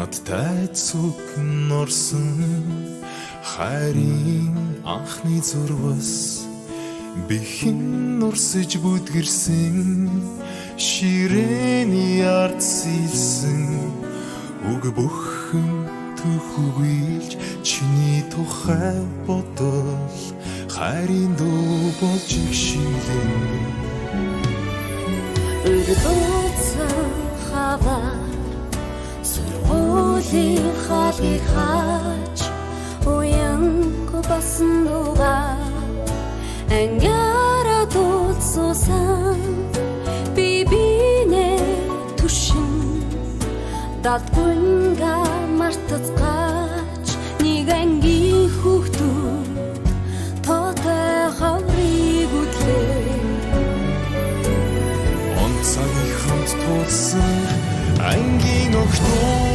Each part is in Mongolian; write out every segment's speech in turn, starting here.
надтай зүг норсон хайрын анхны зурвас бихэн нурсэж бүдгэрсэн ширээний ард сэлсэн үг бүхэн төхөглж чиний тухай бодол хайрын дуу болж игшилэн өргөцөн хаваа сургуулийн хаалгыг хаач уянгүй басан дуугаа ангиараа дуулсан бибинэ түшин дадгүнга мартацгаач нэг ангийн хүүхдүүд тоотой хаврыг үдлээ онцгийн хамт тулсан ангийн охтууд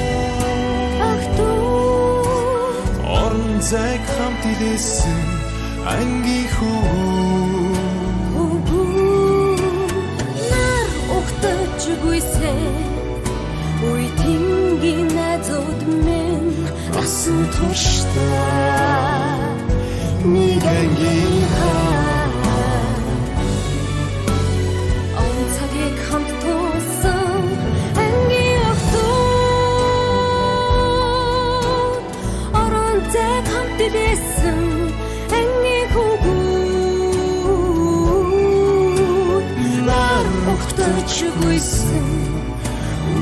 орон зайг хамт илээсэн ангийн хүүгүүд нар ухтаж гүйсээ үе тингийн найзууд минь асан туршдаа нэг ангийн онцгийг хамт тулсан ангийн охтууд орон зайг хамт илээсэн ангийн хүүгүүд нар ухтаж гүйсэн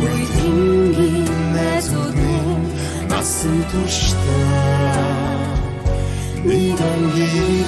үе тингийн найзууд минь асан туршдаа нэг ангийн